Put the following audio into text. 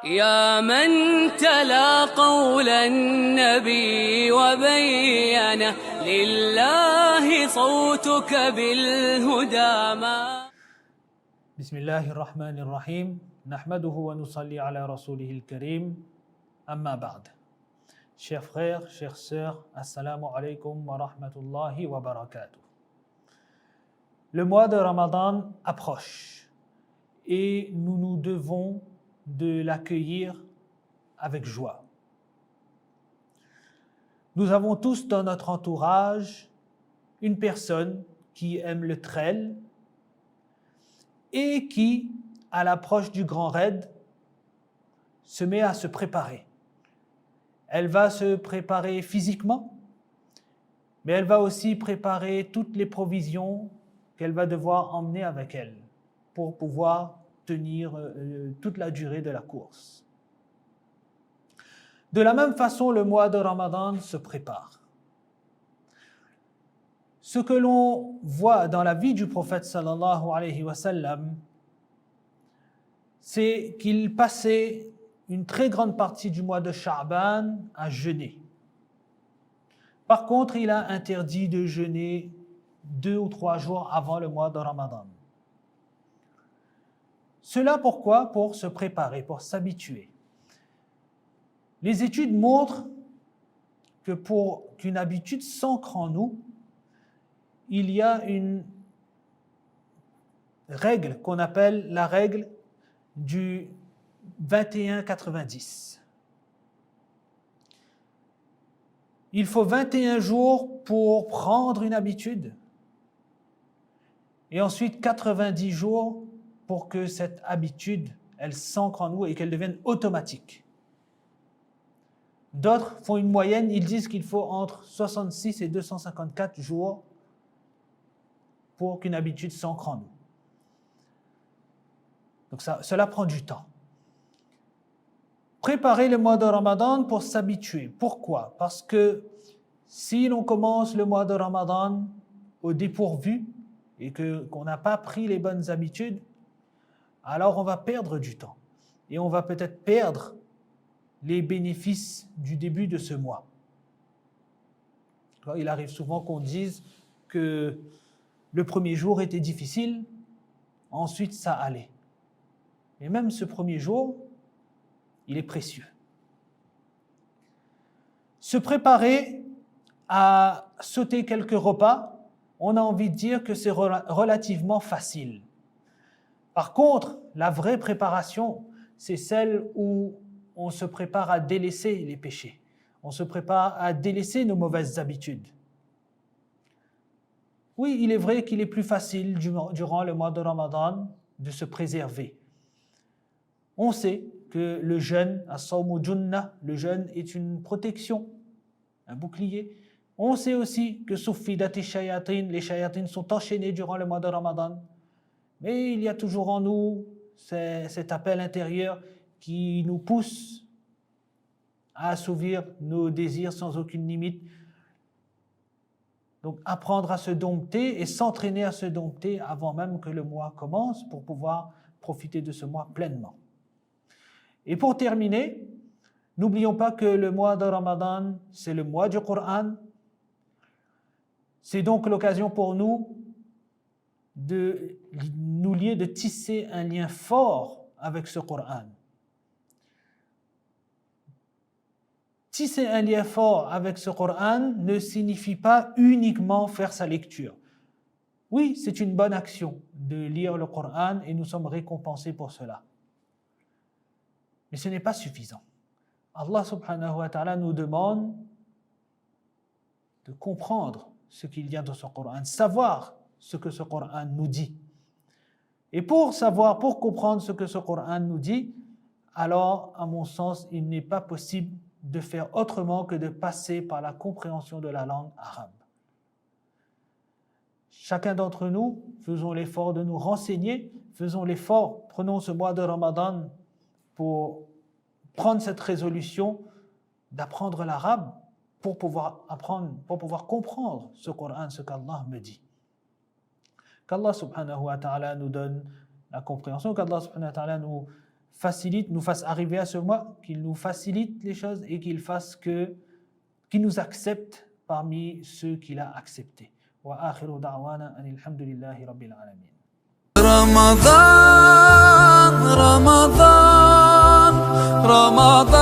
يا من تلا قول النبي وبينه لله صوتك بالهدى ما. بسم الله الرحمن الرحيم نحمده ونصلي على رسوله الكريم أما بعد. Chers frères, chères sœurs, assalamu alaikum wa rahmatullahi wa barakatuh. Le mois de Ramadan approche et nous nous devons de l'accueillir avec joie. Nous avons tous dans notre entourage une personne qui aime le trail et qui, à l'approche du grand raid, se met à se préparer. Elle va se préparer physiquement, mais elle va aussi préparer toutes les provisions qu'elle va devoir emmener avec elle pour pouvoir tenir toute la durée de la course. De la même façon, le mois de Ramadan se prépare. Ce que l'on voit dans la vie du prophète sallallahu alayhi wa sallam, c'est qu'il passait une très grande partie du mois de Sha'ban à jeûner. Par contre, il a interdit de jeûner 2 ou 3 jours avant le mois de Ramadan. Cela pourquoi? Pour se préparer, pour s'habituer. Les études montrent que pour qu'une habitude s'ancre en nous, il y a une règle qu'on appelle la règle du 21-90. Il faut 21 jours pour prendre une habitude et ensuite 90 jours pour que cette habitude, elle s'ancre en nous et qu'elle devienne automatique. D'autres font une moyenne, ils disent qu'il faut entre 66 et 254 jours pour qu'une habitude s'ancre en nous. Donc cela prend du temps. Préparer le mois de Ramadan pour s'habituer. Pourquoi? Parce que si l'on commence le mois de Ramadan au dépourvu et qu'on n'a pas pris les bonnes habitudes, alors on va perdre du temps et on va peut-être perdre les bénéfices du début de ce mois. Il arrive souvent qu'on dise que le premier jour était difficile, ensuite ça allait. Et même ce premier jour, il est précieux. Se préparer à sauter quelques repas, on a envie de dire que c'est relativement facile. Par contre, la vraie préparation, c'est celle où on se prépare à délaisser les péchés. On se prépare à délaisser nos mauvaises habitudes. Oui, il est vrai qu'il est plus facile durant le mois de Ramadan de se préserver. On sait que le jeûne, as-sawmu junnah, le jeûne est une protection, un bouclier. On sait aussi que suffidati shayatin, les shayatines sont enchaînées durant le mois de Ramadan. Mais il y a toujours en nous cet appel intérieur qui nous pousse à assouvir nos désirs sans aucune limite. Donc apprendre à se dompter et s'entraîner à se dompter avant même que le mois commence pour pouvoir profiter de ce mois pleinement. Et pour terminer, n'oublions pas que le mois de Ramadan, c'est le mois du Coran. C'est donc l'occasion pour nous de nous lier, de tisser un lien fort avec ce Coran. Tisser un lien fort avec ce Coran ne signifie pas uniquement faire sa lecture. Oui, c'est une bonne action de lire le Coran et nous sommes récompensés pour cela. Mais ce n'est pas suffisant. Allah subhanahu wa ta'ala nous demande de comprendre ce qu'il y a dans ce Coran, savoir ce que ce Coran nous dit. Et pour savoir, pour comprendre ce que ce Coran nous dit, alors, à mon sens, il n'est pas possible de faire autrement que de passer par la compréhension de la langue arabe. Chacun d'entre nous, faisons l'effort de nous renseigner, faisons l'effort, prenons ce mois de Ramadan pour prendre cette résolution d'apprendre l'arabe pour pouvoir apprendre, pour pouvoir comprendre ce Coran, ce qu'Allah me dit. Qu'Allah subhanahu wa ta'ala nous donne la compréhension, qu'Allah subhanahu wa ta'ala nous nous fasse arriver à ce mois, qu'il nous facilite les choses et qu'il nous accepte parmi ceux qu'il a acceptés. Wa akhiru da'wana anil hamdulillahi rabbil alamin. رمضان رمضان رمضان